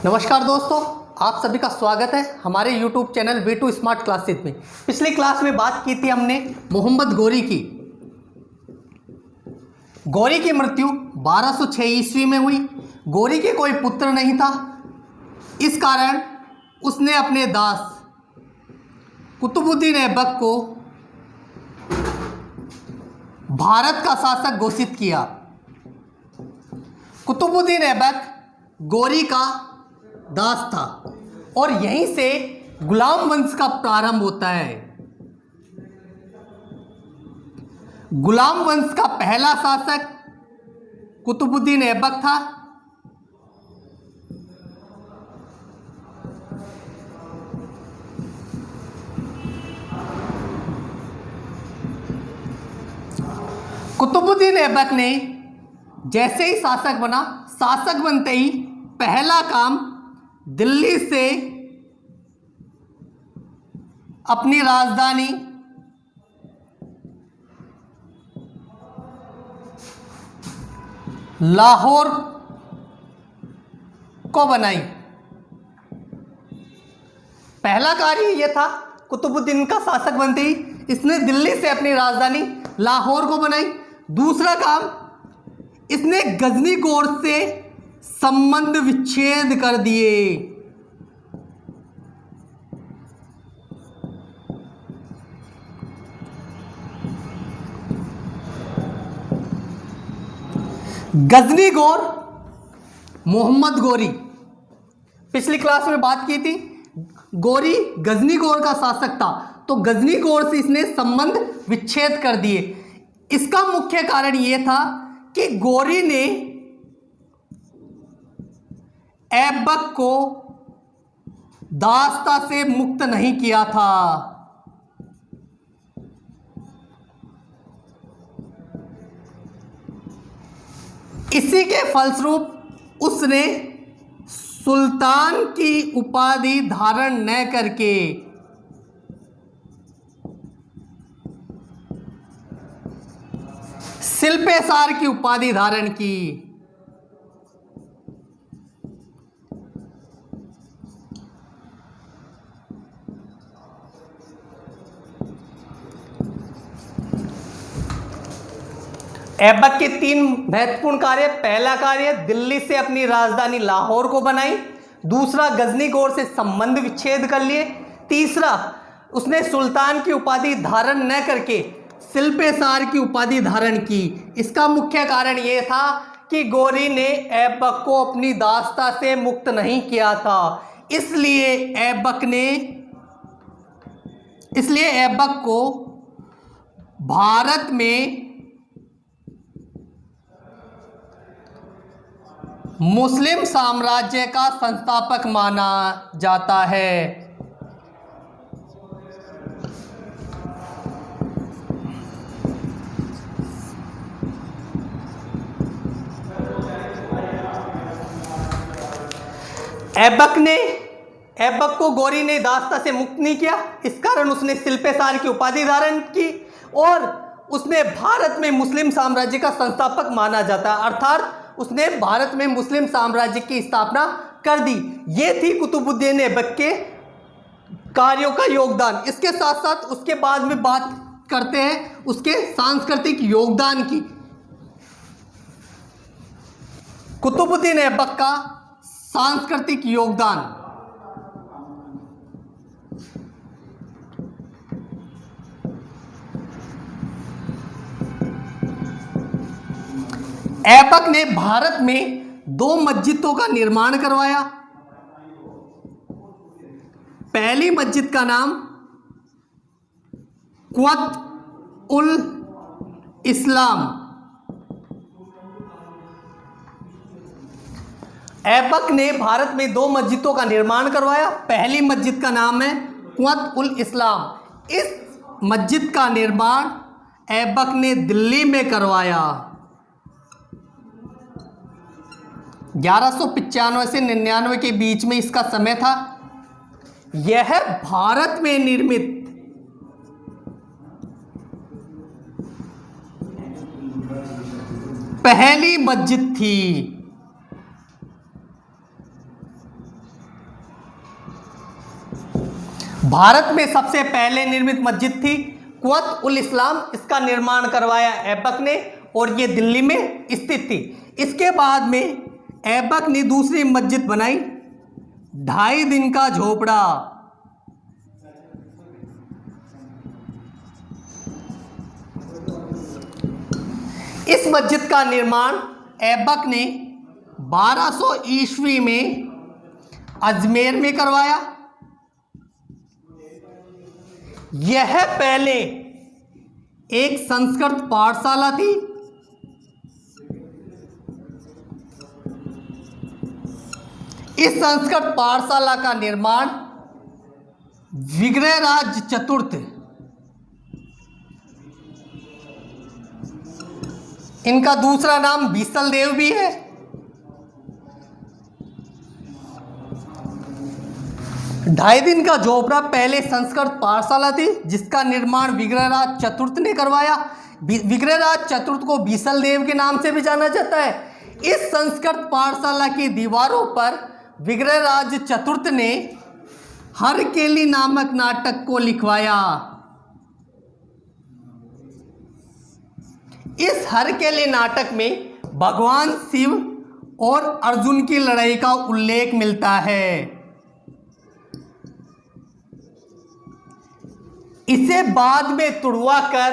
नमस्कार दोस्तों, आप सभी का स्वागत है हमारे YouTube channel V2 smart classes में। पिछली क्लास में बात की थी हमने मोहम्मद गोरी की। गोरी की मृत्यु 1206 ईस्वी में हुई। गोरी के कोई पुत्र नहीं था, इस कारण उसने अपने दास कुतुबुद्दीन ऐबक को भारत का शासक घोषित किया। कुतुबुद्दीन ऐबक गोरी का दास था और यहीं से गुलाम वंश का प्रारंभ होता है। गुलाम वंश का पहला शासक कुतुबुद्दीन ऐबक था। कुतुबुद्दीन ऐबक ने जैसे ही शासक बना, शासक बनते ही पहला काम दिल्ली से अपनी राजधानी लाहौर को बनाई। पहला कार्य यह था, कुतुबुद्दीन का शासक बनते ही इसने दिल्ली से अपनी राजधानी लाहौर को बनाई। दूसरा काम, इसने गजनी कोर्ट से संबंध विच्छेद कर दिए। गजनी गौर मोहम्मद गोरी, पिछली क्लास में बात की थी। गोरी गजनी गौर का शासक था, तो गजनी गौर से इसने संबंध विच्छेद कर दिए। इसका मुख्य कारण यह था कि गोरी ने ऐबक को दासता से मुक्त नहीं किया था। इसी के फलस्वरूप उसने सुल्तान की उपाधि धारण न करके शिल्पेशार की उपाधि धारण की। ऐबक के तीन महत्वपूर्ण कार्य। पहला कार्य, दिल्ली से अपनी राजधानी लाहौर को बनाई। दूसरा, गजनी गौर से संबंध विच्छेद कर लिए। तीसरा, उसने सुल्तान की उपाधि धारण न करके शिल्पेशार की उपाधि धारण की। इसका मुख्य कारण यह था कि गोरी ने ऐबक को अपनी दासता से मुक्त नहीं किया था। इसलिए ऐबक को भारत में मुस्लिम साम्राज्य का संस्थापक माना जाता है। ऐबक को गोरी ने दासता से मुक्त नहीं किया, इस कारण उसने शिल्पेशार की उपाधि धारण की और उसने भारत में मुस्लिम साम्राज्य का संस्थापक माना जाता है, अर्थात उसने भारत में मुस्लिम साम्राज्य की स्थापना कर दी। ये थी कुतुबुद्दीन ऐबक के कार्यों का योगदान। इसके साथ साथ उसके बाद में बात करते हैं उसके सांस्कृतिक योगदान की। कुतुबुद्दीन ऐबक का सांस्कृतिक योगदान। ऐबक ने भारत में 2 मस्जिदों का निर्माण करवाया। पहली मस्जिद का नाम क़ुव्वत उल इस्लाम। ऐबक ने भारत में 2 मस्जिदों का निर्माण करवाया। पहली मस्जिद का नाम है क़ुव्वत उल इस्लाम। इस मस्जिद का निर्माण ऐबक ने दिल्ली में करवाया। 1195 से 99 के बीच में इसका समय था। यह भारत में निर्मित पहली मस्जिद थी। भारत में सबसे पहले निर्मित मस्जिद थी कुव्वत उल इस्लाम, इसका निर्माण करवाया ऐबक ने और ये दिल्ली में स्थित थी। इसके बाद में ऐबक ने दूसरी मस्जिद बनाई 2.5 दिन का झोपड़ा। इस मस्जिद का निर्माण ऐबक ने 1200 ईस्वी में अजमेर में करवाया। यह पहले एक संस्कृत पाठशाला थी। इस संस्कृत पाठशाला का निर्माण विग्रहराज चतुर्थ, इनका दूसरा नाम बीसल देव भी है, ढाई दिन का झोपड़ा पहले संस्कृत पाठशाला थी जिसका निर्माण विग्रहराज चतुर्थ ने करवाया। विग्रहराज चतुर्थ को बीसल देव के नाम से भी जाना जाता है। इस संस्कृत पाठशाला की दीवारों पर विग्रहराज चतुर्थ ने हरकेली नामक नाटक को लिखवाया। इस हरकेली नाटक में भगवान शिव और अर्जुन की लड़ाई का उल्लेख मिलता है। इसे बाद में तुड़वा कर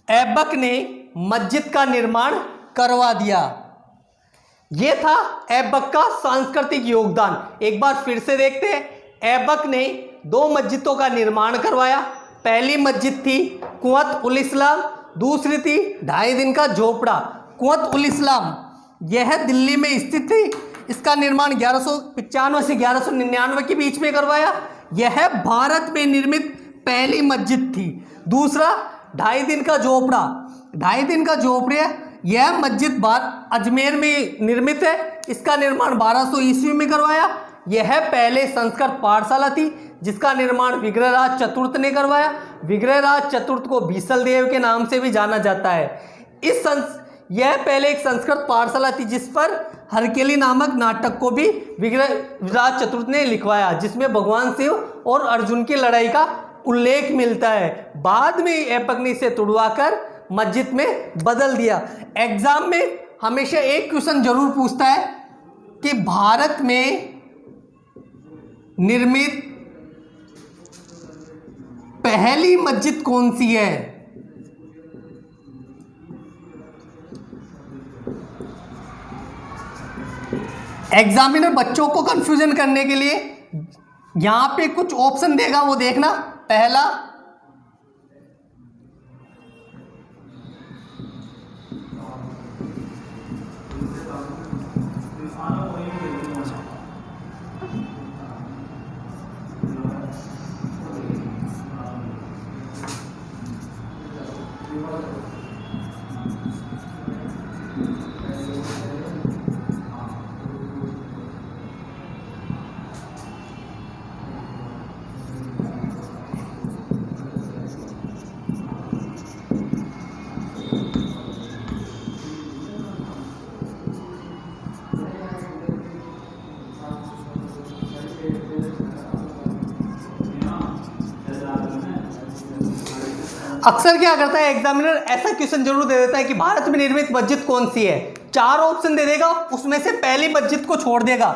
ऐबक ने मस्जिद का निर्माण करवा दिया। यह था ऐबक का सांस्कृतिक योगदान। एक बार फिर से देखते हैं। ऐबक ने 2 मस्जिदों का निर्माण करवाया। पहली मस्जिद थी कुव्वत उल इस्लाम, दूसरी थी 2.5 दिन का झोपड़ा। कुव्वत उल इस्लाम यह दिल्ली में स्थित थी। इसका निर्माण 1195 से 1199 के बीच में करवाया। यह भारत में निर्मित पहली मस्जिद थी। दूसरा 2.5 दिन का झोपड़ा। 2.5 दिन का झोपड़ा यह मस्जिद अजमेर में निर्मित है। इसका निर्माण 1200 ईस्वी में करवाया। यह पहले संस्कृत पाठशाला थी जिसका निर्माण विग्रहराज चतुर्थ ने करवाया। विग्रहराज चतुर्थ को बीसल देव के नाम से भी जाना जाता है। यह पहले एक संस्कृत पाठशाला थी जिस पर हरकेली नामक नाटक को भी विग्रहराज चतुर्थ ने लिखवाया, जिसमें भगवान शिव और अर्जुन की लड़ाई का उल्लेख मिलता है। बाद में ऐबक ने इसे तुड़वाकर मस्जिद में बदल दिया। एग्जाम में हमेशा एक क्वेश्चन जरूर पूछता है कि भारत में निर्मित पहली मस्जिद कौन सी है। एग्जामिनर बच्चों को कंफ्यूजन करने के लिए यहां पे कुछ ऑप्शन देगा, वो देखना। पहला अक्सर क्या करता है एग्जामिनर, ऐसा क्वेश्चन जरूर दे देता है कि भारत में निर्मित मस्जिद कौन सी है। 4 ऑप्शन दे देगा, उसमें से पहली मस्जिद को छोड़ देगा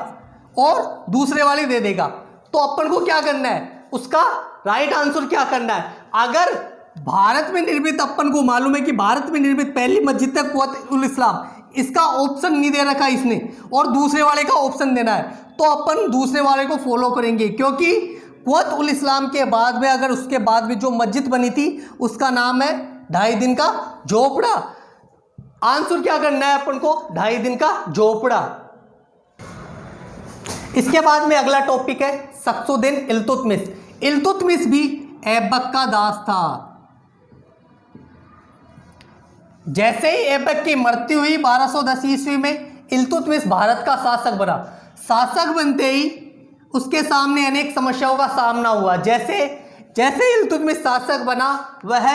और दूसरे वाली दे देगा। तो अपन को क्या करना है, उसका राइट आंसर क्या करना है। अगर भारत में निर्मित, अपन को मालूम है कि भारत में निर्मित पहली मस्जिद है कुव्वत उल इस्लाम, इसका ऑप्शन नहीं दे रखा इसने और दूसरे वाले का ऑप्शन देना है, तो अपन दूसरे वाले को फॉलो करेंगे। क्योंकि कुव्वत उल इस्लाम के बाद में, अगर उसके बाद में जो मस्जिद बनी थी उसका नाम है 2.5 दिन का झोपड़ा। आंसर क्या करना है अपन को, 2.5 दिन का झोपड़ा। इसके बाद में अगला टॉपिक है शख्सुद्दीन इल्तुतमिश। इल्तुतमिश भी ऐबक का दास था। जैसे ही ऐबक की मृत्यु हुई 1210 ईस्वी में, इल्तुतमिश भारत का शासक बना। शासक बनते ही उसके सामने अनेक समस्याओं का सामना हुआ। जैसे जैसे इल्तुतमिश शासक बना, वह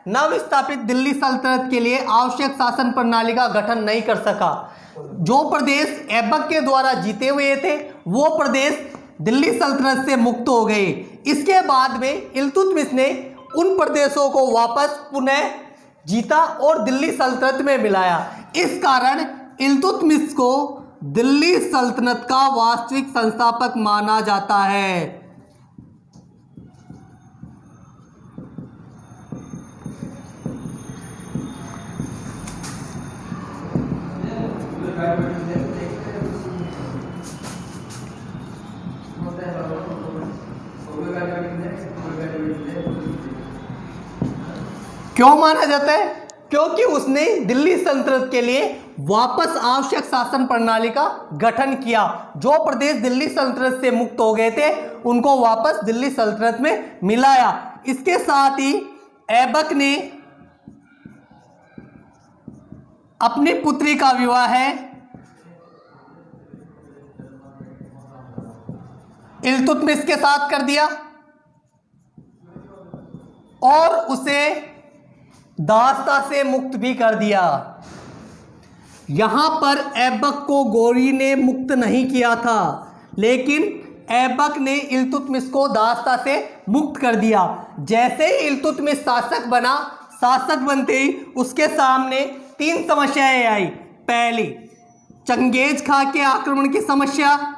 नव स्थापित दिल्ली सल्तनत के लिए आवश्यक शासन प्रणाली का गठन नहीं कर सका। जो प्रदेश ऐबक के द्वारा जीते हुए थे वो प्रदेश दिल्ली सल्तनत से मुक्त हो गए। इसके बाद में इल्तुतमिश ने उन प्रदेशों को वापस पुनः जीता और दिल्ली सल्तनत में मिलाया। इस कारण इल्तुतमिश को दिल्ली सल्तनत का वास्तविक संस्थापक माना जाता है। क्यों माना जाता है? क्योंकि उसने दिल्ली सल्तनत के लिए वापस आवश्यक शासन प्रणाली का गठन किया। जो प्रदेश दिल्ली सल्तनत से मुक्त हो गए थे उनको वापस दिल्ली सल्तनत में मिलाया। इसके साथ ही ऐबक ने अपनी पुत्री का विवाह इल्तुतमिश के साथ कर दिया और उसे दासता से मुक्त भी कर दिया। यहां पर ऐबक को गौरी ने मुक्त नहीं किया था, लेकिन ऐबक ने इल्तुतमिश को दासता से मुक्त कर दिया। जैसे ही इल्तुतमिश शासक बना, शासक बनते ही उसके सामने 3 समस्याएं आई। पहली, चंगेज खां के आक्रमण की समस्या।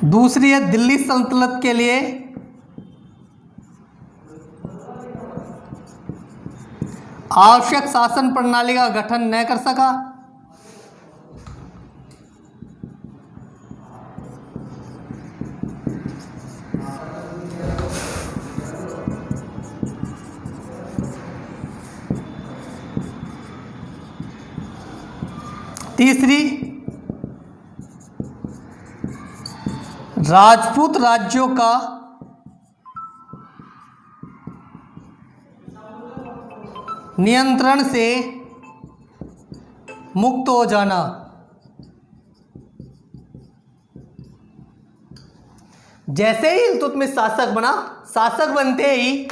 दूसरी है दिल्ली सल्तनत के लिए आवश्यक शासन प्रणाली का गठन न कर सका। तीसरी, राजपूत राज्यों का नियंत्रण से मुक्त हो जाना। जैसे ही इल्तुतमिश शासक बना, शासक बनते ही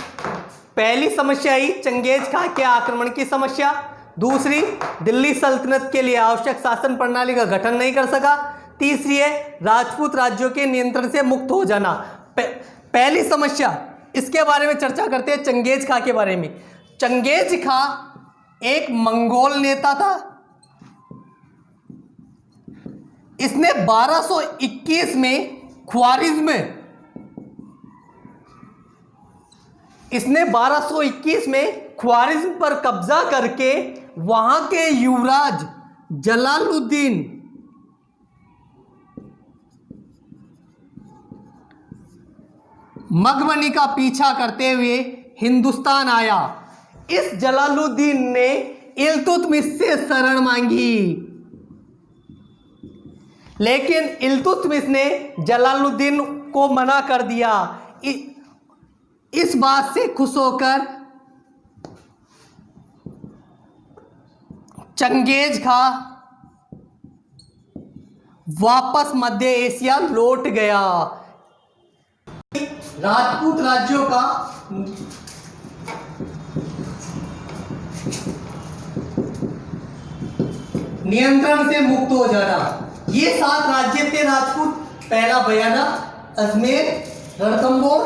पहली समस्या आई चंगेज खां के आक्रमण की समस्या। दूसरी, दिल्ली सल्तनत के लिए आवश्यक शासन प्रणाली का गठन नहीं कर सका। तीसरी है राजपूत राज्यों के नियंत्रण से मुक्त हो जाना। पहली समस्या, इसके बारे में चर्चा करते हैं, चंगेज खां के बारे में। चंगेज खां एक मंगोल नेता था। इसने 1221 में ख्वारिज्म पर कब्जा करके वहां के युवराज जलालुद्दीन मघवनी का पीछा करते हुए हिंदुस्तान आया। इस जलालुद्दीन ने इल्तुतमिश से शरण मांगी, लेकिन इल्तुतमिश ने जलालुद्दीन को मना कर दिया। इस बात से खुश होकर चंगेज खां वापस मध्य एशिया लौट गया। राजपूत राज्यों का नियंत्रण से मुक्त हो जाना। ये 7 राज्य थे राजपूत। पहला बयाना, अजमेर, रणथंभौर,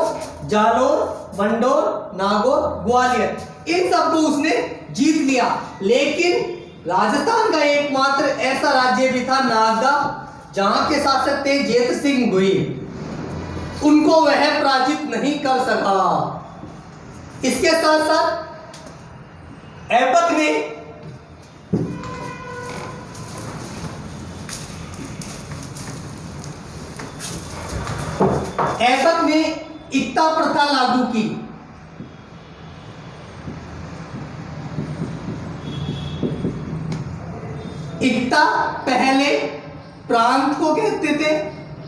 जालौर, मंडौर, नागौर, ग्वालियर। इन सबको उसने जीत लिया। लेकिन राजस्थान का एकमात्र ऐसा राज्य भी था नागदा, जहां के शासक थे जेत सिंह गोहिल। उनको वह पराजित नहीं कर सका। इसके साथ साथ ऐबक ने इक्ता प्रथा लागू की। इक्ता पहले प्रांत को कहते थे,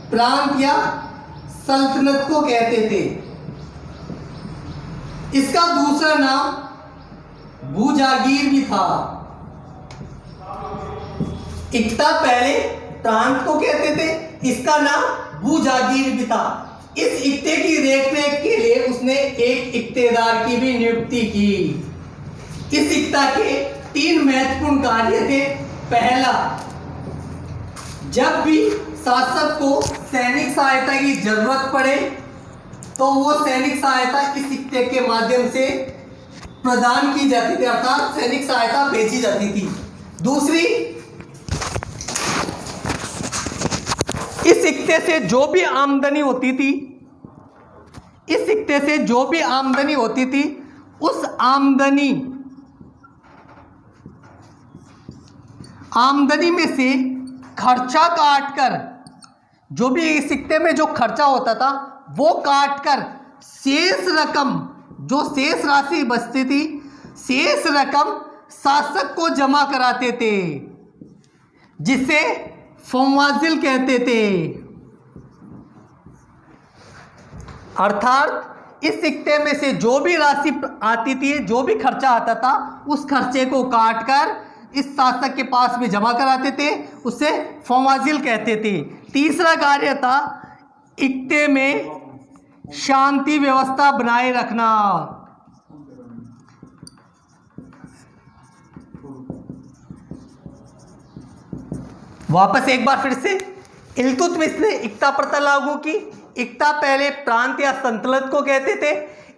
प्रांत या सल्तनत को कहते थे। इसका दूसरा नाम भूजागीर भी था। इक्ता पहले प्रांत को कहते थे, इसका नाम भूजागीर भी था। इस इक्ते की देखरेख के लिए उसने एक इक्तेदार की भी नियुक्ति की। इस इक्ता के 3 महत्वपूर्ण कार्य थे। पहला, जब भी शासक को सैनिक सहायता की जरूरत पड़े तो वो सैनिक सहायता इस इक्ते के माध्यम से प्रदान की जाती थी, अर्थात सैनिक सहायता भेजी जाती थी। दूसरी, इस इक्ते से जो भी आमदनी होती थी, इस इक्ते से जो भी आमदनी होती थी, उस आमदनी में से खर्चा काटकर, जो भी इस सिक्के में जो खर्चा होता था वो काटकर शेष रकम, जो शेष राशि बचती थी, शेष रकम शासक को जमा कराते थे, जिसे फवाजिल कहते थे। अर्थात इस सिक्के में से जो भी राशि आती थी, जो भी खर्चा आता था, उस खर्चे को काटकर इस शासक के पास में जमा कराते थे, उसे फवाजिल कहते थे। तीसरा कार्य था इक्ते में शांति व्यवस्था बनाए रखना। वापस एक बार फिर से, इल्तुतमिश ने इक्ता प्रथा लागू की। इक्ता पहले प्रांत या संतलत को कहते थे,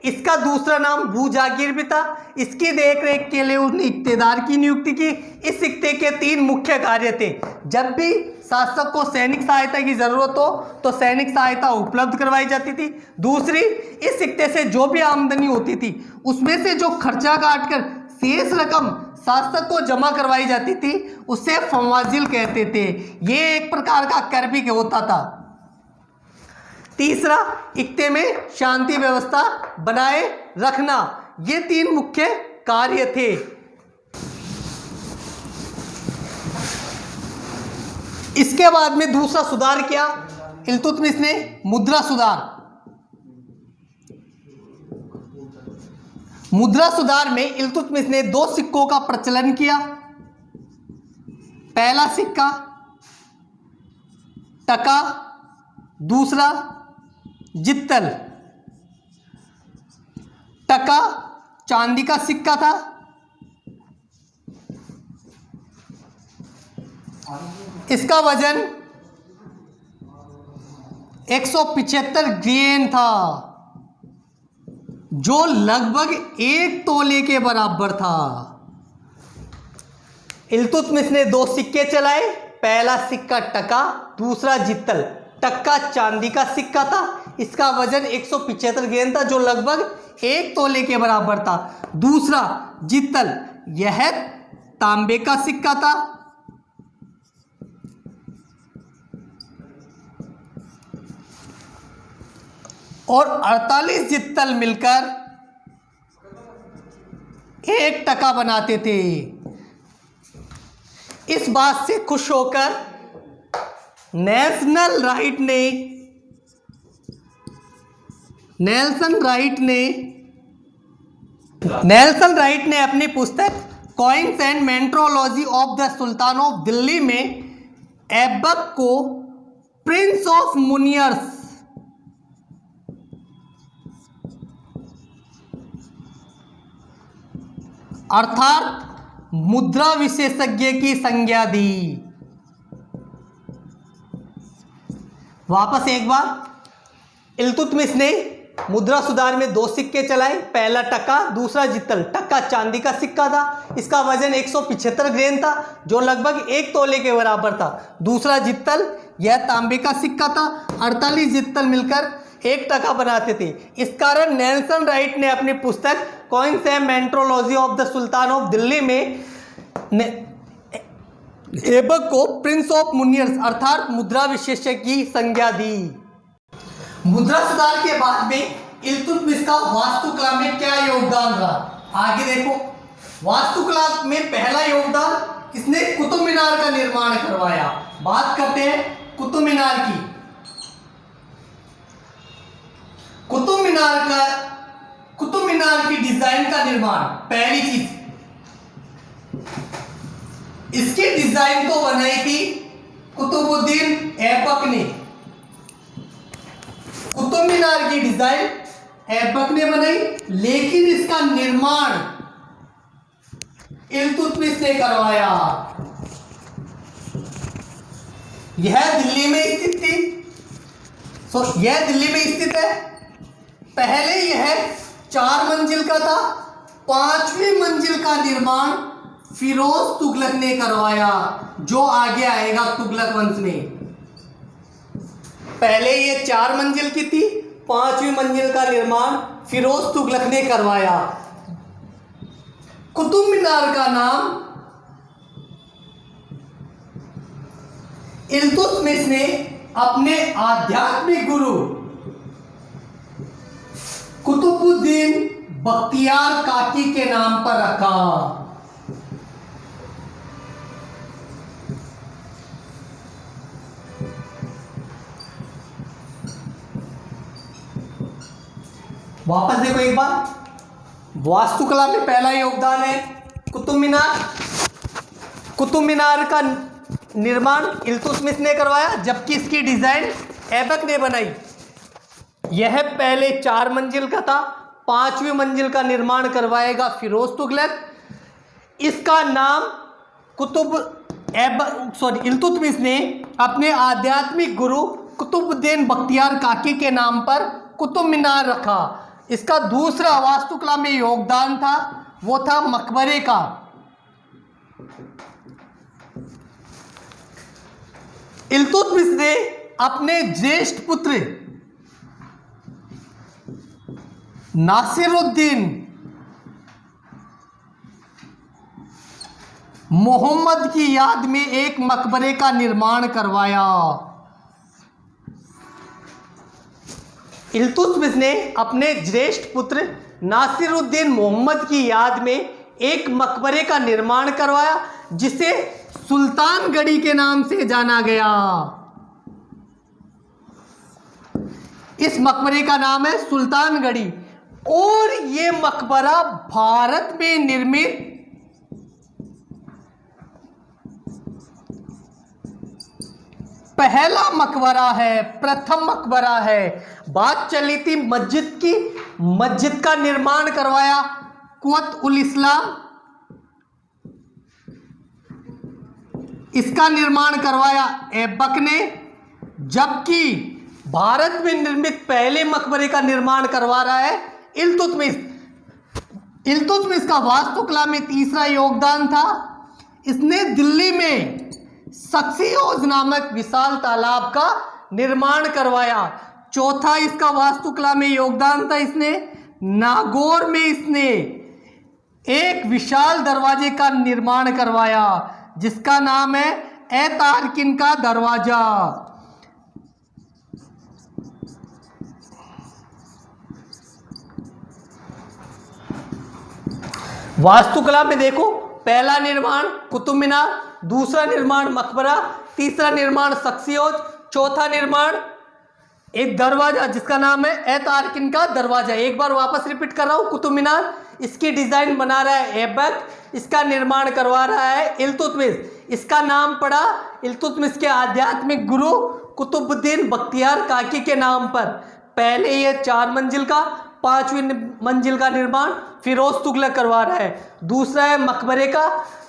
इसका दूसरा नाम भूजागीर भी था। इसकी देखरेख के लिए उसने इक्तेदार की नियुक्ति की। इस इक्ते के 3 मुख्य कार्य थे। जब भी शासक को सैनिक सहायता की जरूरत हो तो सैनिक सहायता उपलब्ध करवाई जाती थी। दूसरी, इस इक्ते से जो भी आमदनी होती थी उसमें से जो खर्चा काटकर शेष रकम शासक को जमा करवाई जाती थी, उसे फवाजिल कहते थे। ये एक प्रकार का कर भी होता था। तीसरा, इक्ते में शांति व्यवस्था बनाए रखना। ये 3 मुख्य कार्य थे। इसके बाद में दूसरा सुधार किया इल्तुतमिश ने, मुद्रा सुधार। मुद्रा सुधार में इल्तुतमिश ने 2 सिक्कों का प्रचलन किया। पहला सिक्का टका, दूसरा जित्तल। टका चांदी का सिक्का था। इसका वजन 175 ग्रेन था, जो लगभग 1 तोले के बराबर था। इल्तुतमिश ने 2 सिक्के चलाए। पहला सिक्का टका, दूसरा जित्तल। टक्का चांदी का सिक्का था, इसका वजन 175 ग्रेन था, जो लगभग 1 तोले के बराबर था। दूसरा जित्तल, यह तांबे का सिक्का था। और 48 जित्तल मिलकर 1 टका बनाते थे। इस बात से खुश होकर नेल्सन राइट ने अपनी पुस्तक coins and metrology of the sultan of Delhi में ऐबक को प्रिंस ऑफ मुनियर्स अर्थात मुद्रा विशेषज्ञ की संज्ञा दी। वापस एक बार, इल्तुतमिश ने मुद्रा सुधार में 2 सिक्के चलाए। पहला टका, दूसरा जित्तल। टक्का चांदी का सिक्का था, इसका वजन 175 ग्रेन था, जो लगभग 1 तोले के बराबर था। दूसरा जित्तल, यह तांबे का सिक्का था। 48 जित्तल मिलकर 1 टका बनाते थे। इस कारण नेल्सन राइट ने अपनी पुस्तक coins and metrology of the sultan of Delhi में ऐबक को प्रिंस ऑफ मुनियर्स अर्थात मुद्रा विशेषज्ञ की संज्ञा दी। मुद्रा सुधार के बाद में इल्तुतमिश का वास्तुकला में क्या योगदान रहा, आगे देखो। वास्तुकला में पहला योगदान, इसने कुतुब मीनार का निर्माण करवाया। बात करते हैं कुतुब मीनार की। कुतुब मीनार की डिजाइन का निर्माण, पहली चीज इसकी डिजाइन तो बनाई थी कुतुबुद्दीन ऐबक ने कुतुब मीनार की डिजाइन ऐबक ने बनाई, लेकिन इसका निर्माण इल्तुतमिश ने करवाया। यह दिल्ली में स्थित थी। यह दिल्ली में स्थित है। पहले यह 4 मंजिल का था। 5वीं मंजिल का निर्माण फिरोज तुगलक ने करवाया, जो आगे आएगा तुगलक वंश में। पहले ये 4 मंजिल की थी, 5वीं मंजिल का निर्माण फिरोज तुगलक ने करवाया। कुतुब मीनार का नाम इल्तुतमिश ने अपने आध्यात्मिक गुरु कुतुबुद्दीन बख्तियार काकी के नाम पर रखा। वापस देखो एक बार, वास्तुकला में पहला योगदान है कुतुब मीनार। कुतुब मीनार का निर्माण इल्तुतमिश ने करवाया, जबकि इसकी डिजाइन ऐबक ने बनाई। यह पहले 4 मंजिल का था, 5वीं मंजिल का निर्माण करवाएगा फिरोज तुगलक। इसका नाम इल्तुतमिश ने अपने आध्यात्मिक गुरु कुतुबुद्दीन बख्तियार काकी के नाम पर कुतुब मीनार रखा। इसका दूसरा वास्तुकला में योगदान था, वो था मकबरे का। इल्तुतमिश ने अपने ज्येष्ठ पुत्र नासिरुद्दीन मोहम्मद की याद में एक मकबरे का निर्माण करवाया। इल्तुतमिश ने अपने ज्येष्ठ पुत्र नासिरुद्दीन मोहम्मद की याद में एक मकबरे का निर्माण करवाया, जिसे सुल्तानगढ़ी के नाम से जाना गया। इस मकबरे का नाम है सुल्तानगढ़ी, और ये मकबरा भारत में निर्मित पहला मकबरा है, प्रथम मकबरा है। बात चली थी मस्जिद की, मस्जिद का निर्माण करवाया कुव्वत उल इस्लाम, इसका निर्माण करवाया ऐबक ने, जबकि भारत में निर्मित पहले मकबरे का निर्माण करवा रहा है इल्तुतमिश। इल्तुतमिश का वास्तुकला में तीसरा योगदान था, इसने दिल्ली में सक्सियोज नामक विशाल तालाब का निर्माण करवाया। चौथा इसका वास्तुकला में योगदान था, इसने नागौर में इसने एक विशाल दरवाजे का निर्माण करवाया, जिसका नाम है ए-तारकिन का दरवाजा। वास्तुकला में देखो, पहला निर्माण कुतुब मीनार, दूसरा निर्माण मकबरा, तीसरा निर्माण सक्सियोज, चौथा निर्माण एक दरवाजा जिसका नाम है ए-तारकिन का दरवाजा। एक बार वापस रिपीट कर रहा हूँ, कुतुब मीनार इसकी डिजाइन बना रहा है ऐबक, इसका निर्माण करवा रहा है इल्तुतमिश। इसका नाम पड़ा इल्तुतमिश के आध्यात्मिक गुरु कुतुबुद्दीन बख्तियार काकी के नाम पर। पहले ये 4 मंजिल का, 5वीं मंजिल का निर्माण फिरोज तुगलक करवा रहा है। दूसरा है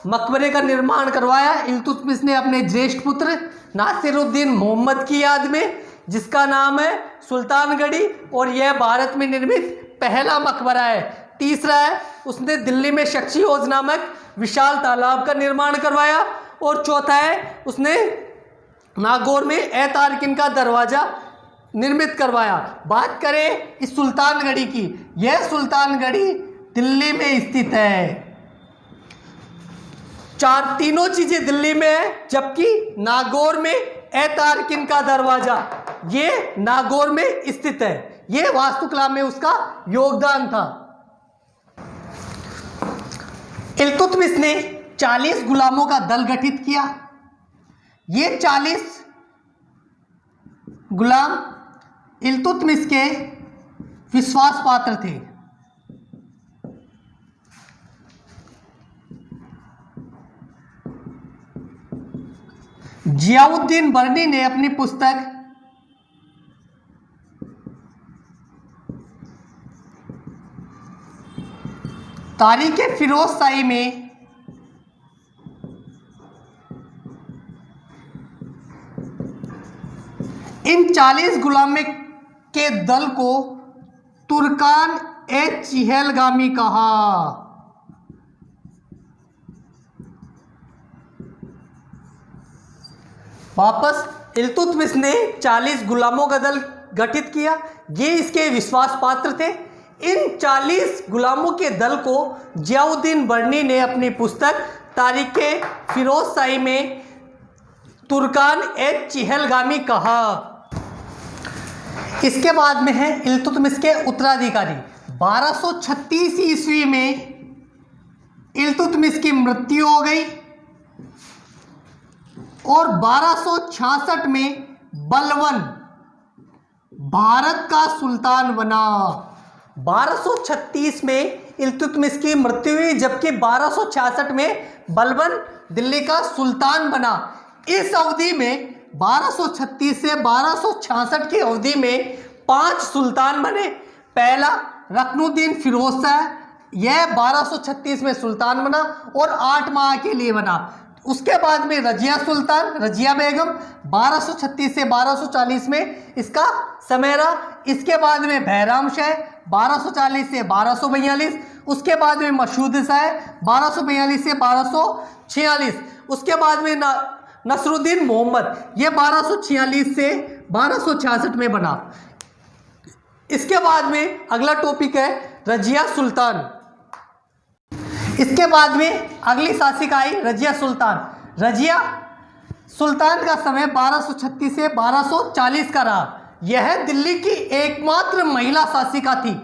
मकबरे का निर्माण करवाया इल्तुतमिश ने अपने ज्येष्ठ पुत्र नासिरुद्दीन मोहम्मद की याद में, जिसका नाम है सुल्तानगढ़ी, और यह भारत में निर्मित पहला मकबरा है। तीसरा है उसने दिल्ली में सक्सियोज नामक विशाल तालाब का निर्माण करवाया, और चौथा है उसने नागौर में ए-तारकिन का दरवाजा निर्मित करवाया। बात करें इस सुल्तानगढ़ी की, यह सुल्तानगढ़ी दिल्ली में स्थित है। तीनों चीजें दिल्ली में है, जबकि नागौर में ए-तारकिन का दरवाजा ये नागौर में स्थित है। ये वास्तुकला में उसका योगदान था। इल्तुतमिश ने 40 गुलामों का दल गठित किया। ये 40 गुलाम इल्तुतमिश के विश्वास पात्र थे। जियाउद्दीन बर्नी ने अपनी पुस्तक तारीख़े फिरोज शाही में इन 40 गुलामों के दल को तुर्कान ए चहलगामी कहा। वापस इल्तुतमिश ने 40 गुलामों का दल गठित किया। ये इसके विश्वास पात्र थे। इन 40 गुलामों के दल को जियाउद्दीन बर्नी ने अपनी पुस्तक तारीख़े फिरोज शाही में तुर्कान ए चहलगामी कहा। इसके बाद में है इल्तुतमिश के उत्तराधिकारी। 1236 ईस्वी में इल्तुतमिश की मृत्यु हो गई और 1266 में बलवन भारत का सुल्तान बना। 1236 में इल्तुतमिश की मृत्यु हुई, जबकि 1266 में बलवन दिल्ली का सुल्तान बना। इस अवधि में 1236 से 1266 की अवधि में 5 सुल्तान बने। पहला रुकनुद्दीन फिरोज शाह, यह 1236 में सुल्तान बना और 8 माह के लिए बना। उसके बाद में रजिया सुल्तान, रजिया बेगम 1236 से 1240 में इसका समय रहा। इसके बाद में बैराम शाह 1240 से 1242। उसके बाद में मशहूद शाह 1242 से 1246। उसके बाद में नसरुद्दीन मोहम्मद, ये 1246 से 1266 में बना। इसके बाद में अगला टॉपिक है रजिया सुल्तान। इसके बाद में अगली शासिका आई रजिया सुल्तान। रजिया सुल्तान का समय 1236 से 1240 का रहा। यह दिल्ली की एकमात्र महिला शासिका थी।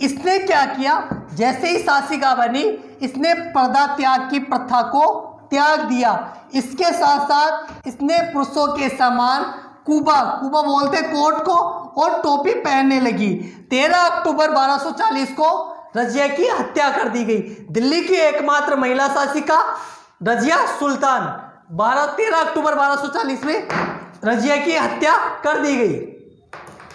इसने क्या किया, जैसे ही शासिका बनी इसने पर्दा त्याग की प्रथा को त्याग दिया। इसके साथ साथ इसने पुरुषों के समान कुबा बोलते कोट को और टोपी पहनने लगी। 13 अक्टूबर 1240 को रजिया की हत्या कर दी गई। दिल्ली की एकमात्र महिला शासिका रजिया सुल्तान 13 अक्टूबर 1240 में रजिया की हत्या कर दी गई।